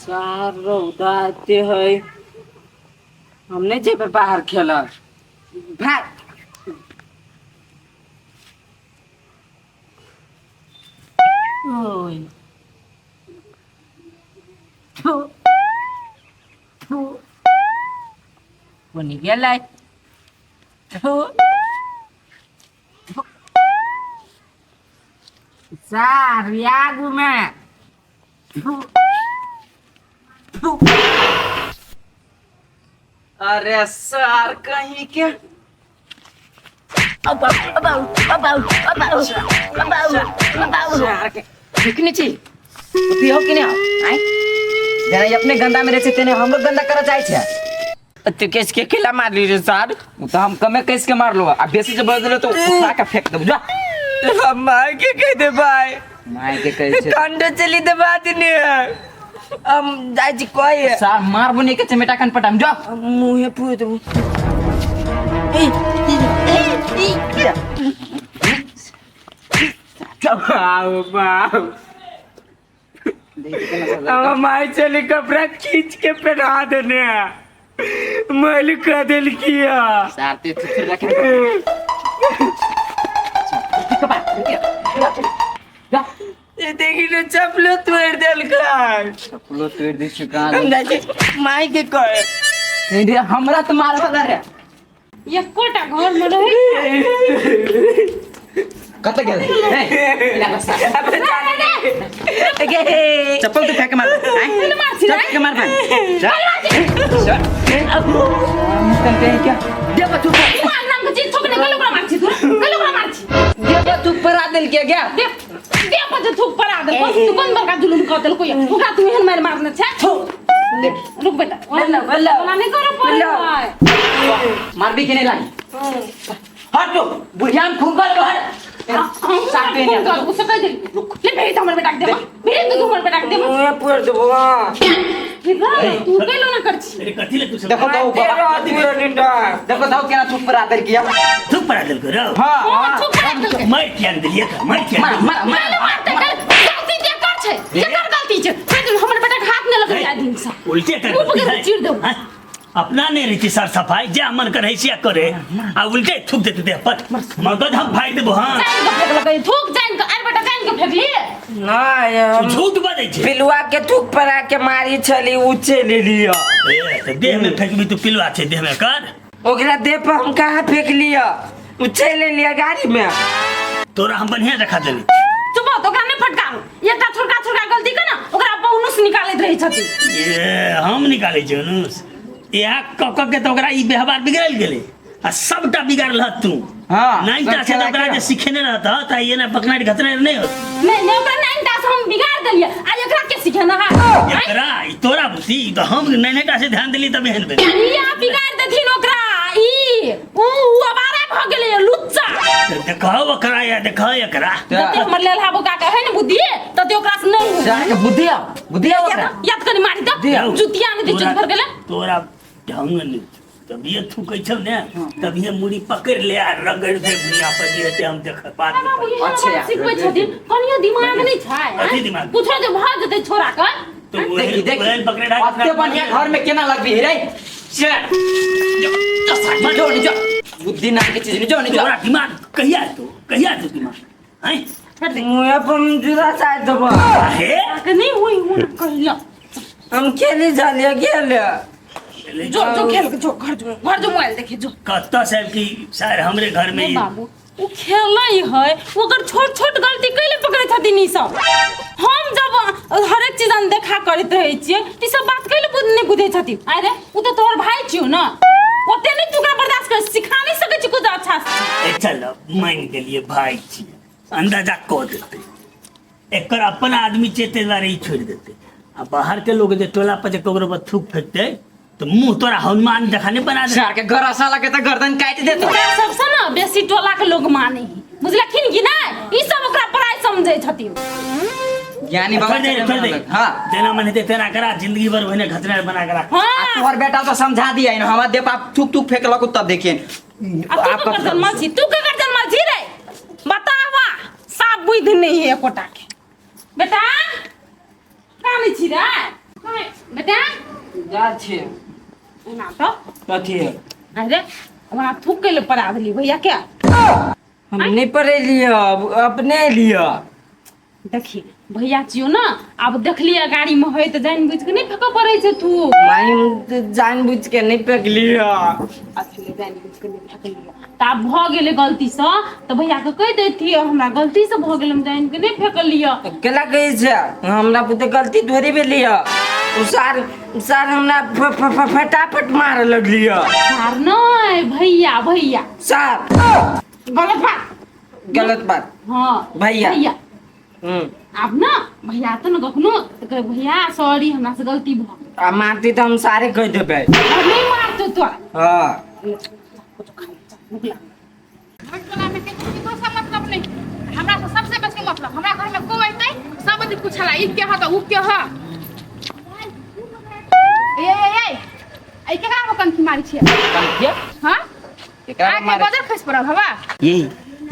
सार रौदा आते है। हमने जेबे बाहर खेला भाग। ओय थू थू कोणी गेलाय थू सार यागू में थू थू। अरे सर कहीं के दिखनी चाहिए हो कि नहीं आई जरा ये अपने गंदा में रहते तेने हम लोग गंदा करा चाहे छे तो केस के खिला मार लीजिए सर तो हम कमे कैसे के मार लो अब बेसी जब बदले तो उठा के फेंक दो जा हम मार के कह दे भाई मार के कह छे ठंडे चली दे बात नहीं हम जाजी कोई सर मार बने के चमेटा कन पटाम जा मुंह पूछ दो आओ बाऊ अब माई चली कपड़ा खींच के पहना देने मैल कदल किया सारते तो फिर रखे ये देखी ना चपलो तोड़ देल का चपलो तोड़ दे चुका हम जाके माई के कहे नहीं रे हमरा तो मार वाला रे ये कोटा घर में रहे कत गेल ए इला बस चप्पल तो फेंक मार चप्पल के मार भाई जा मुकन पे क्या दे तू मार नाम को चीज ठोकने गलो का मारची दे तू पर आ दिल क्या दे दे थूक पर आ दे तू कौन बरका जुलूम कर दिल को ये ओकरा तू हेन मार मारना छे रुक बेटा बल्ला नहीं करो पर मार भी के नहीं लाई हट तो बुढ़िया खून कर हट साथ पे नहीं कर उसे कह दे ले भेज हमर बेटा दे भेज तू हमर बेटा दे मैं पूर दबो तू के लो ना करछी अरे कथी ले तू सब देखो तो पूरा निंदा देखो तो क्या थूक पर आदर किया थूक पर आदल करो हां चुप कर मैं क्या दिलिए का मैं क्या मार गलती दे कर छे ये कर गलती छे फिर हमर बेटा के हाथ में लग जाए दिन सा उल्टे कर ऊपर के चीर दो अपना नहीं रही सर सफाई जे मन कर हैसिया करे आ उल्टे थूक देते दे पर मगज हम फाड़ देबो हां थूक जाइन के अरे बेटा जाइन के फेंक लिए ना यार झूठ बाजै छे पिलुआ के थूक पर आके मारी छली उचे ले लिया ए तो देह में फेंकबी तू पिलवा छे देह में कर ओकरा देह पर हम कहां फेंक लिया उचे ले लिया गाड़ी में तोरा हम बढ़िया रखा देली चुप हो तो ओकरा नहीं फटकारो एकटा छोटका गलती के ना ओकरा पौनुस निकालैत रही छथि ए हम निकाले छै अनुस यह कक के तो ओकरा ई व्यवहार बिगड़ल गेले आ सबटा बिगाड़ल ह तू हां नहीं ता से ओकरा जे सिखेने रहत त ये ना पकनाट घतने नहीं होत नहीं ओकरा नहीं ता से हम बिगाड़ देलिए आ एकरा के सिखेना है एकरा ई तोरा बुद्धि तो हम नहीं ता से ध्यान देली तब हेन बे या बिगाड़ देथिन ओकरा ई ऊ अबारा भ गेले लुच्चा देखाओ ओकरा या देखाओ एकरा तते हमर लेल हाबो का कहे न बुद्धि तते ओकरा से नहीं जा के बुद्धिया ओकरा याद करी मारी द जुतिया ने दे चुप कर गेले तोरा ढंग नहीं तब ये थूकै छौ ने तब ये मुड़ी पकड़ ले आ रगड़ दे भुइया पर जेते हम देख बात अच्छा सिखबै छथिन कनियो दिमाग नहीं अथी छै दिमाग पूछो जे भाग जते छोरा का तो देखी पकड़े ढाक अत्ते बढ़िया घर में केना लगबी रे से जो नहीं जो बुद्धि नाम के चीज नहीं जो तोरा दिमाग कहिया तू दिमाग हैं मुए पर जुरा साथ दबा हे के नहीं होई हो कहिला हम खेली जालिया गेले जो खेल के जो घर जो मोबाइल देखे जो कत्ता साहब की शायद हमरे घर में नहीं बाबू वो खेलै है ओकर छोट गलती कैले पकड़े छथिन ई सब हम जब हर एक चीज देखा करैत रहै छियै ई सब बात कैले नहीं बुझै छथिन अरे उ तो तोहर भाई छियो ना ओते नहीं तू ओकरा बर्दाश्त कर सिखा नहीं सकै छी कुछ अच्छा से चल मान गेलिए भाई छी अंदाजा क देते एकर अपन आदमी चेतेदारी छोड़ देते आ बाहर के लोग जे टोला पर जे ककरो पर थूक फेंकते तो मुंह तोरा हनुमान जखा नहीं बना दे सार के गरासाला के त गर्दन काट देतो ओकरा सब से ना बेसी टोला के लोग माने बुझलखिन कि नहीं ई सब ओकरा पराई समझै छथिन ज्ञानी बाबा दे हां जेना मन हेते तेना करा जिंदगी भर ओहने घतरा बना के रख हां तोहर बेटा तो समझा दिया है हमारा दे आप थूक फेंकलक तब देखिए आप कर जन्म छी तू के कर जन्म छी रे बतावा साफ बुद्धि नहीं है एकोटा के बेटा कामी छी रे बेटा जा छे ना तो कथी है अरे वहाँ थूक के लिए पड़ा दिली भैया क्या हम नहीं पढ़े लिया अपने लिया देखिए भैया चियो ना अब देख लिया गाड़ी में है तो जान बुझ के नहीं फेंको पड़े छे तू माई तो जानबूझ के नहीं फेंक लिया अच्छे जान बुझ के नहीं फेंक लिया त अब भ गेले गलती से तो भैया के कह देती हमरा गलती से भ गेले हम जान के नहीं फेंक लिया केला कही छे हमरा पुते गलती थोड़ी भी लिया उसार उसार हमरा फटाफट मार लगलिया यार नहीं भैया भैया सार गलत बात हाँ भैया भैया अब ना भैया तो ना कखनो तो कहे भैया सॉरी हमरा से गलती भ आ मारती तो हम सारे कह देबे नहीं मारतो तो हाँ भटकला में किसी को मतलब नहीं हमरा से सबसे बच के मतलब हमरा घर में कोई अइतै सब दिन पूछला ई के ह त उ के ह ए आई केकरा मकन की मारी छियै क्या हां केकरा आके मारे बजर खस पड़ल हवा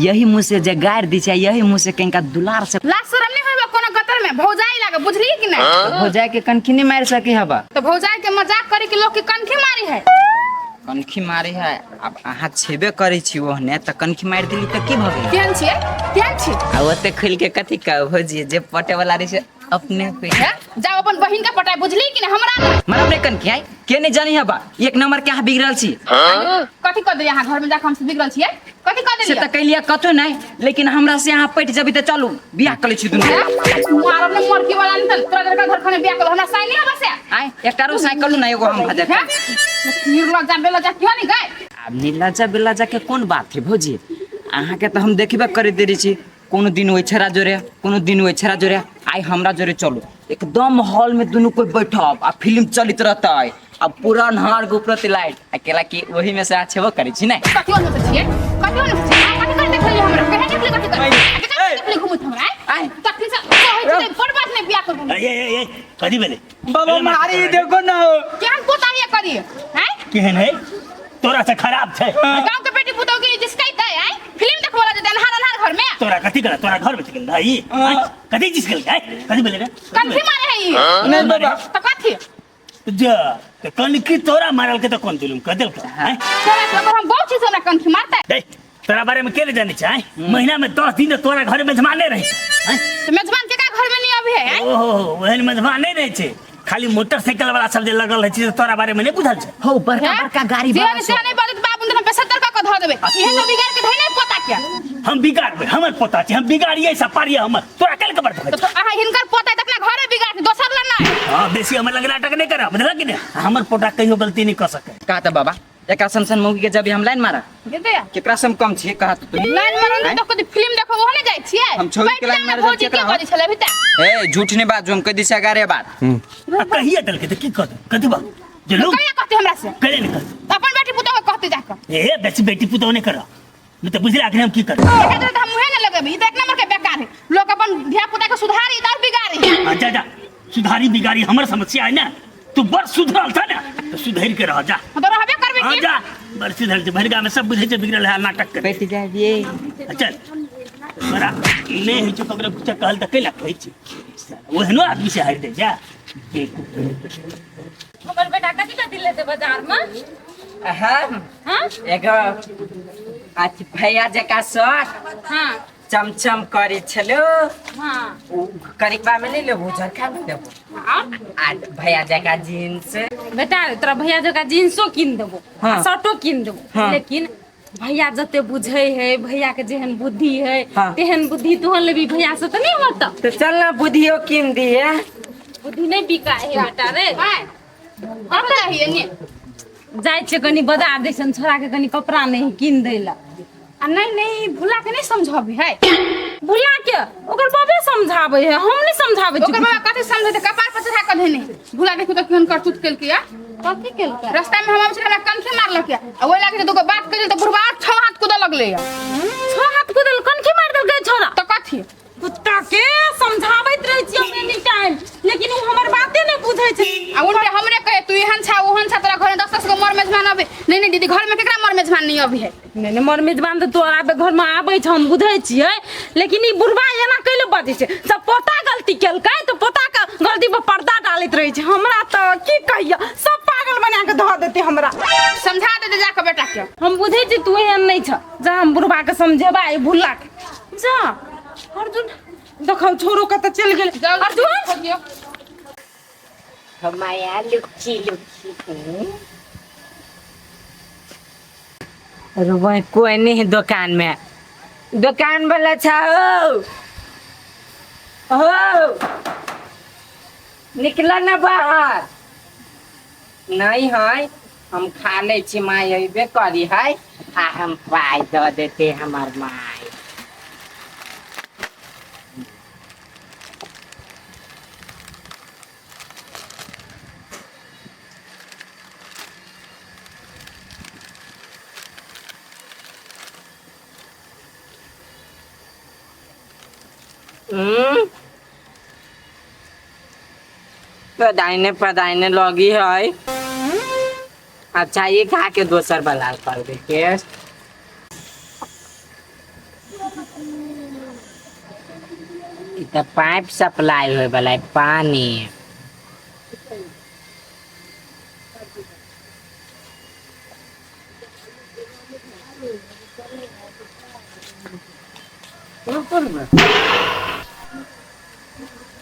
यही मुंह से जे गार दी छै यही मुंह से कहीं दुलार से लाज शरम नहीं होइबा कोनो गतर में भौजाई लागे बुझली कि नहीं हो जाए के कनखी नहीं मार सके हबा तो भौजाई के मजाक करे के लोग के कनखी मारी है कनखी मारी है अब अहाँ छेबे करे छी ओहने त कनखी मार दिली त की भ गेल केहन छियै आ ओते खुल के कथी का भोजी जे पटे वाला रही से अपने पे हैं? जाओ अपन बहिन का पटाई बुझली कि नहीं हमरा नहीं मार अपने कनखी आई के नहीं जानी हबा एक नंबर के अहाँ बिगड़ल छी कथी कर दे यहाँ घर में जाके हमसे बिगड़ल छियै कथी कर से दे त कैलिया कतो नहीं लेकिन हमरा से यहाँ पट जबी त चलू बियाह कर लै छी दुनू मार अपने मरकी वाला नहीं तोरा घर घर खाने बियाह कर हमरा साइन नहीं हबा से आय एकटारो साइकिल ना एगो हम भजा हैं? निर्लज्जा बेलज्जा क्यों नहीं गए अब नीलाजा बेलाजा के कौन बात है भौजी अहाँ के तो हम देखबे करे दे रही छी कोनो दिन ओइ छरा जोरे कोनो दिन ओइ छरा जोरे आई हमरा जोरे चलो एकदम हॉल में दोनों कोई बैठब आ फिल्म चलित रहता है अब पूरा नहार के ऊपर लाइट अकेला की वही में से अच्छे वो करे छी नहीं कथी होने से छियै कथी होने से छियै कथी कर देख लियो हमरा कहे निकले कथी कर देख लियो घुमत हमरा आय तखनी से कहै छै बड़ बात नहीं बियाह करबो ए कथी भेलै बाबा मारी देखो ना केहन पोताहिया करी हैं केहन है तोरा से खराब छै गांव के बेटी पुतौ के जिसकै दे हैं फिल्म देखवाला जे अनहार अनहार घर में तोरा कथी करा तोरा घर में चिकन दाई कथी जिस गेल है कथी भेलै रे कथी मारे है ई नहीं बाबा त कथी जा त कनकी तोरा मारल के त कोन दिलुम क देल का हैं तोरा के हम बहुत चीज हमरा कनखी मारता है दे तोरा बारे में के ले जाने छै महीना में 10 दिन तोरा घर में मेहमान रही हैं तो मेजबान के का घर में नहीं अभी है ओहो ओहन मेहमान नहीं रहे छै खाली मोटरसाइकिल वाला सब जे लगल रहे छै तोरा बारे में नहीं बुझल छै हो बड़का बड़का गाड़ी जे बाबा से नहीं बात बाबू ने 75 का धो देबे इहे तो बिगाड़ के धइ नहीं पता क्या हम बिगाड़बे हमर पोता छै हम बिगाड़िए सब पारिए हमर तोरा कल के बड़ तो आहा हिनकर पोता तक ना घरे बिगाड़ के दोसर ला नहीं हां बेसी हमर लग नाटक नहीं करा बुझल कि नहीं हमर पोता कहियो गलती नहीं कर सके कहा था बाबा एकरा सनसन मौगी के जब हम लाइन मारा गेदे केकरा से हम कम छी कहा तो तू लाइन मारन तो कभी फिल्म देखो वो नहीं जाय छियै हम छौरी के लाइन मारे जाय भौजी केकरा के करी छले भीतर ए झूठ नहीं बात जो हम कह दिशा गारे बात कहिए दल के त की कर कथी बा जे लोग कहिया कहते हमरा से करे नहीं कर अपन बेटी पुतौ के कहते जाकर ए बेसी बेटी पुतो नहीं कर नहीं तो बुझले आखिर हम की कर देखा तो हम मुहे न लगेबे ई तो एक नंबर के बेकार है लोग अपन धिया पुता के सुधारी इधर बिगाड़ी जा जा सुधारी बिगाड़ी हमर समस्या है ना तू बड़ सुधरल था ना तो सुधर के रह जा तो रहबे करबे हां की जा बड़ सुधर भरगा में सब बुझे छै बिगड़ल है नाटक कर बैठ जाइए चल बड़ा ने ही जो ककरो कुछ कहल त कैला कहै छी ओहनो आदमी से हार दे जा हमर बेटा कथी का दिल लेते बाजार में हां हां एगो आज भैया जका शर्ट हां चमचम करे छलो हां उ करिकबा में नहीं लेबो झरखा में लेबो आ भैया जका जींस बेटा तोरा भैया जका जींसो किन देबो हाँ। शर्टो किन देबो हाँ। लेकिन भैया जते बुझै है भैया के जेहन बुद्धि है हाँ। तेहन बुद्धि तोहन लेबी भैया से तो नहीं होता तो चल ना बुधियो किन दिए बुद्धि नहीं बिका है बेटा रे हां अब रहिए ने जाय छे कनी बाजार जैसन छोरा के कनी कपड़ा नहीं किन दैला आ नहीं भुला के नहीं समझबी है बुला के ओकर बाबे समझाबै है हम नहीं समझाबै छी ओकर बाबा कथी समझे थे कपार पर चढ़ा के धने भुला देखू तो केहन करतूत केल किया कथी केलकै रास्ता में हम हमरा कनखे मारलक या आ ओइ लागे तो बात कइल तो बुढ़वा 6 हाथ कूद लगले या छो हाथ कुदल कनखी मार देलकै छोरा तो कथी कुत्ता के समझाबैत रहै छी हम एनी टाइम लेकिन उ हमर बाते नहीं बुझै छै आ उल्टे हमरे कहे तू एहन छा ओहन छा तोरा घर 10 गो मर मेजबान अबे नहीं दीदी घर में केकरा मर मेजबान नहीं अभी है नहीं मर मेजबान तो तोरा घर में आबै छ हम बुझै छियै लेकिन ई बुढ़वा एना कैले बाजै छै सब पोता गलती केलकै तो पोता के शादी पर पर्दा डालत रही छै हमरा तो की कहियो सब पागल बना के धो देते हमरा। समझा दे जाके बेटा के। हम बुझे छी तू एहन नहीं छ जा हम बुढ़बा के समझेबा ए भुल्ला के जा। अर्जुन देखौ छोरो कत चल गेल। अर्जुन हमाया लुच्ची लुच्ची रुपए कोई नहीं दुकान में। दुकान वाला छा हो निकला ना बाहर नहीं है। हम खा ले छी माय अबे करी है आ हम पाई दे देते हमार माय। पदाइने लगी है। अच्छा ये खा के दोसर बला कर दे के पाइप सप्लाई होए वाला पानी।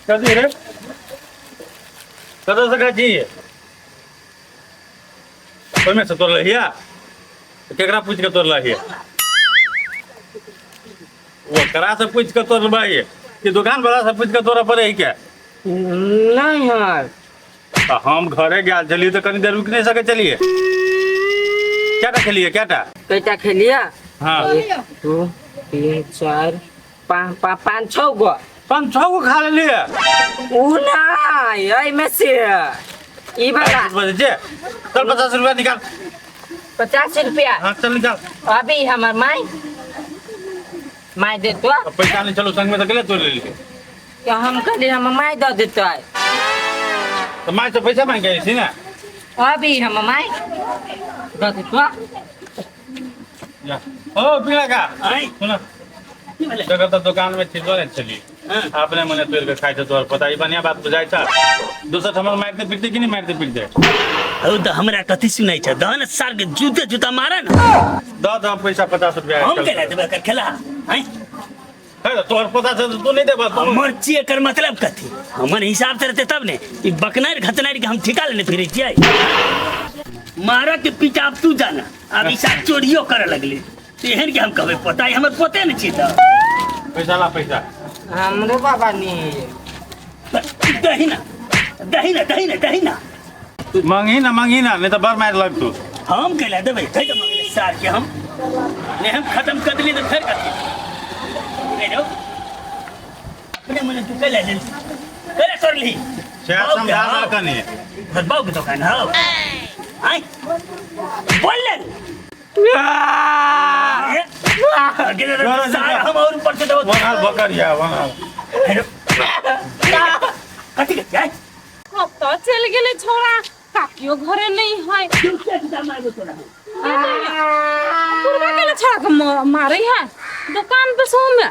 कथी रे कतऽ से खाइ छियै ओहिमे से तोड़ लहिया केकरा पूछि के तोड़ लहिया ओकरा से पूछि के तोड़बै कि दुकान वाला से पूछि के तोड़ऽ पड़े है क्या? नहीं है तो हम घरे गेल छलियै तो कनी देर रुक नहीं सके चलिए। क्या खेलिए क्या कैटा खेलिया? हाँ 1 2 3 4 5 6 गो 5-6 गो खा लेलिए। ऊ नहीं एहि में से ई वाला चल 50 रुपया निकाल। 50 रुपया? हाँ चल निकाल। अभी हमार माय दे तो अब पैसा नहीं चलो संग में तो गले तोड़ ले क्या हम कहली हम माय दे देते तो माय से पैसा मांग गई थी ना। अभी हम माय दे देते। ओ पीला का सुना जगह तो दुकान में चीज वाले चली आपने मने तोड़ के खाई तो पता ही बढ़िया बात बुझाई था। दूसरा हमर मारते पीटते कि नहीं मारते पीटते औ तो हमरा कथी सुनाई छ दहन सार के जूते जूता मारा ना दो पैसा 50 रुपया हम केला देबे कर खेला हैं। है तोर पता से तू नहीं देबा तो मर्ची एकर मतलब कथी हमर हिसाब से रहते तब ने ई बकनार घतनार के हम ठिका लेने फिरे छियै। मारा के पीछा अब तू जाना अब ई सब चोरियो करे लगले एहन के हम कहबे पता है हमर पते नहीं छी त पैसा ला पैसा हमरो बाबा नहीं दहीना मांगी ना नहीं तो बार मार लग तू। हम केला देबे थे के मंगले सार के हम ने हम खत्म कर दिली तो फिर कथी ले लो अपने मने तू केला दे करे कर ली शेयर समझा ना कने भरबाऊ के दुकान हो आई बोल ले हम और ऊपर से दो वहां बकरिया वहां कथी के जाए अब तो चल गेले छोरा काकियो घरे नहीं है। पूर्वा गेले छोरा के मारे है दुकान पे सो में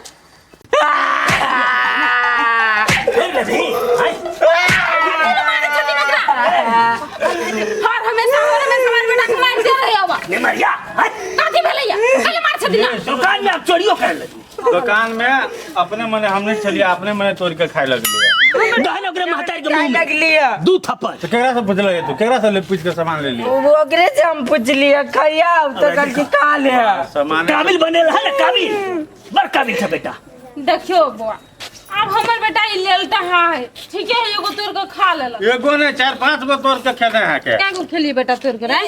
हर हमेशा हमारे बेटा को मार दे रहे हो ने मरिया काठी भेलैया कल मार छथिन दुकान में आप चोरियो कर लगी दुकान में अपने मने हमने चलिए अपने मने तोड़ के खाए लगलिए दहन ओकरे महतारी के मुंह में लगलिए दू थप्पड़ तो केकरा से पूछ ले तू केकरा से ले पूछ के सामान ले लिए ओकरे से हम पूछ लिए खैया तो कल की का ले सामान काबिल बने रहा ना काबिल बड़ काबिल था बेटा देखियो बुआ अब हमर बेटा ई लेलता है ठीक है एगो तोड़ के खा लेलक एगो ने 4-5 गो तोड़ के खेले हैं के क्या गो खेली बेटा तोड़ के रे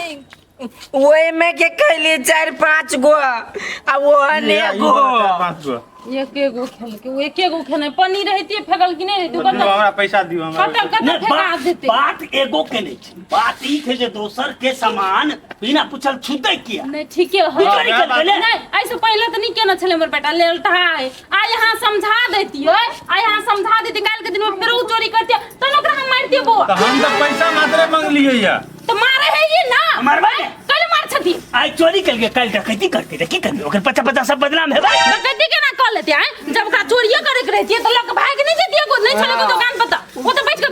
ओए में के खैली 4-5 गो आ वो ने गो 4-5 गो एकेगो खेल के वो एकेगो खेने पन्नी रहती फेकल कि नहीं रहती दियो हमरा पैसा दियो हमरा कतल कतल फेंका देते बात एगो के नहीं छै बात ई थे जे दोसर के सामान बिना पूछल छुदै किया नहीं ठीक है बिचौली कर देले नहीं ऐसे पहले तो नहीं केना छले हमर बेटा लेलता है आ यहां समझा देतियो आ यहां समझा देती काल के दिन में फिर उ चोरी करती तो ओकरा हम मार दियो बुआ तो हम तो पैसा मात्र मांग लिए या तो मारे है ये ना मारबा ने कल मार छथी आई चोरी कर के कल डकैती करती रे की करबी ओकर 50-50 सब बदनाम हेबे डकैती केना कर लेते हैं जब का चोरिया करे के रहती है तो लोग भाग नहीं जेती है नहीं चले को दुकान पता वो तो बैठ के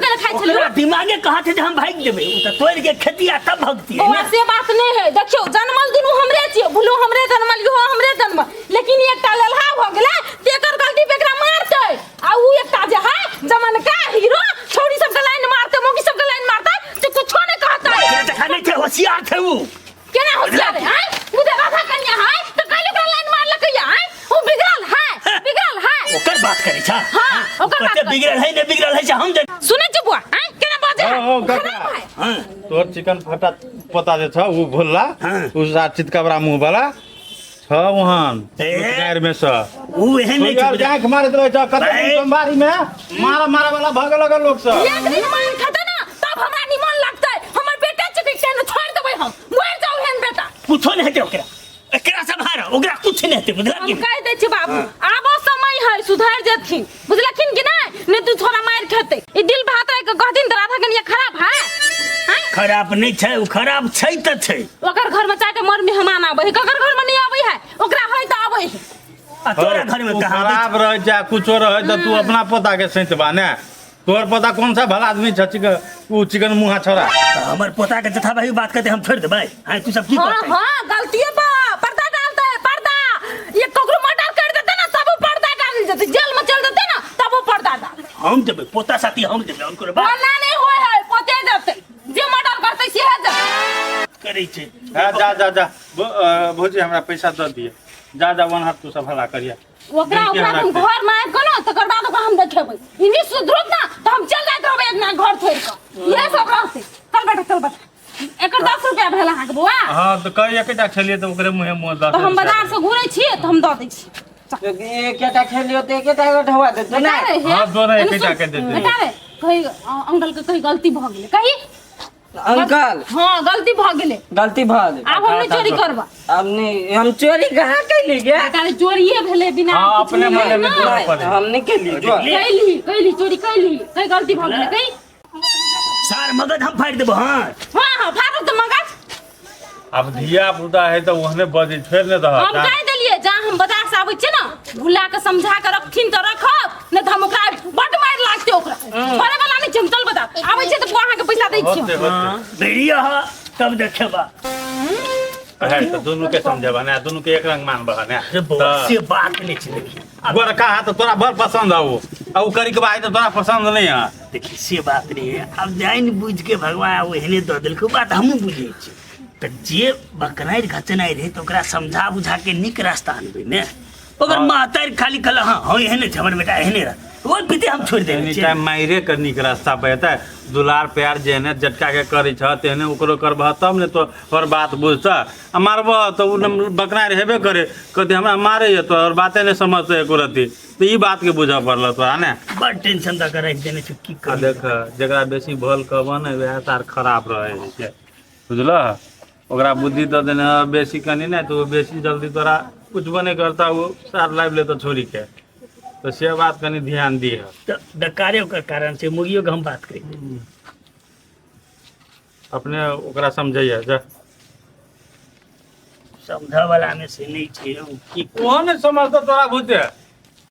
दिमागे कहा थे हम भाग देबे उ त तोड़ के खेती आ तब भगती है ना। से बात नहीं है। देखियो जन्मल दुनू हमरे छिए, भूलू हमरे जन्मल, इहो हमरे जन्मल, लेकिन एकटा ललहा भ गेलै तेकर गलती पे एकरा मारतै। आ उ एकटा जे है जमन का हीरो छोरी सब के लाइन मारतै, मौगी सब के लाइन मारतै, तो कुछो नहीं कहतै। ये देखा नहीं थे होशियार थे वो। केना होशियार है? उ दे राधा कन्या है तो काहे ओकरा लाइन मारलकै है? उ बिगड़ल है, बिगड़ल है। ओकर बात करे छा। हां ओकर बात बिगड़ल है ने बिगड़ल है हम जे सुनै छ बुआ, हैं केना बाजे है? ओ काका हां तोर चिकन फटा पता जे छ उ भोल्ला हाँ। उ साचित कबरा मुंह वाला छ वहान ए। गायर में स वो एहन नहीं यार छै। जांख मारत रहे छ कते भाई। सोमवारी में मारा वाला भागे लगल लोग सब। एक दिन मान खते ना तब हमरा निमन लगतै। हमर बेटा चुकी के न छोड़ देबै हम, मर जाऊ हेन बेटा। कुछो नहीं हेते ओकरा। एकरा संभार ओकरा कुछ नहीं हेते बुझला हम कि। कह दै छी बाबू, आबो समय है सुधर जेथिन, बुझलखिन कि नहीं? ने तू छोरा मार खेते ई दिल भात रह के कहथिन त राधा कनिया खराब है? हैं? खराब नहीं छै, उ खराब छै त छै। ओकर घर में चाहे मर मेहमान आबै है, ककर घर में नहीं आबै है, ओकरा है त आबै है। आ तोरा घर में तू कहां खराब रह जा कुछो रह त तू अपना पोता के सैतबा ने। तोर पोता कौन सा भला आदमी छ चिकन मुंहा छोरा। हमर पोता के जथा भाई बात करते हम छोड़ देबै। हां तू सब की हां करते। हां गलतिए बा पर्दा डालते है, पर्दा ये ककरो मर्डर कर देते ना तब पर्दा डाल देते, जेल में चल देते ना तब पर्दा डाल। हम देबै पोता साथी हम देबै उनको बात मरना नहीं होय है, पोते देते जे मर्डर करते से है दे। करे छै। हां जा भौजी हमरा पैसा द दिए। जा वन हाथ तू सब हला करिया। ओकरा तुम घर में आबि गेलो तकर बाद ओकरा हम देखेबै। इंग्लिश सुधरत ना तो हम चल जाइत रहबै एक ना घर छोड़ के। ये सब रहते। चल बेटा चल बेटा। एकर 10 रुपया भेला हां के बुआ। हां तो कई एकटा छलिए तो ओकरे मुंहे मुंह द। तो हम बाजार से घुरे छिए तो हम द दै छी। एकेटा खेलियो त एकेटा ढवा देते ना। हां दोनों एकेटा के देते। बेटा रे कहीं अंकल के कहीं गलती भ गेलै कहीं। अंकल हां गलती भ गेलै। गलती भऽ गेल। आब हम नहीं चोरी करबा। अब नहीं हम चोरी कहाँ कैली गे? बेटा रे चोरिए भेलै बिना हां कुछ अपने नहीं मने में ना। दोनों पड़े। हम नहीं कैली जो। कैली चोरी कैली कहीं गलती भ गेलै कहीं। सार मगज हम फाड़ देबो। हां हां हां फाड़ो तो मगज। अब धिया पुता है तो ओहने बजे छोड़ ने दह। हम कह देलिए जा हम बाजार से आबै छियै ना भुला के समझा के रखथिन त रखब नहीं तो हम ओकरा बड मार लागते ओकरा। छोड़े वाला नहीं छै, हम चल बता आबै छियै त अहाँ के पैसा दै छियै। बेरिया ह तब देखेबा। है तो दोनों के समझबा ना, दोनों के एक रंग मानबा ना। से बात नहीं छै देखी। गोर कहा तो तोरा बड़ पसंद आऊ आ उ करी के बाई तो तोरा पसंद नहीं है। देखी से बात नहीं है। अब जाइन बुझ के भगवान ओहने द देलको बात हमहू बुझै छी। त जे बकनाइ घचनाइ रहे तो ओकरा समझा बुझा के निक रास्ता आनबे ने। ओकर मातार खाली कहल हां एहने छै हमर बेटा एहने रह वो पीते हम छोड़ देने एनी छियै। टाइम मायरे करनी के रास्ता पे है दुलार प्यार जेने झटका के करी छ तेने ओकरो करबह तब ने तो और बात बुझछ। आ मारबह तो उ बकना हेबे करे कदे हमरा मारे है तो और बातें ने समझते एको रती तो ई बात के बुझा पड़ल तोरा ने। बड़ टेंशन द कर देने छी की कर। देख जकरा बेसी भल कहबह ने वह तार खराब रहे छै बुझलह। ओकरा बुद्धि दे देने बेसी कनी नहीं तो बेसी जल्दी तोरा कुछ नहीं करता वो सार लाइव ले तो छोड़ी के तो से बात कनी ध्यान दिए। तो डकारे ओकर कारण से मुर्गियों के हम बात करी अपने ओकरा समझैया जा समझा वाला में से नहीं छै। की कौन समझता तोरा बुझे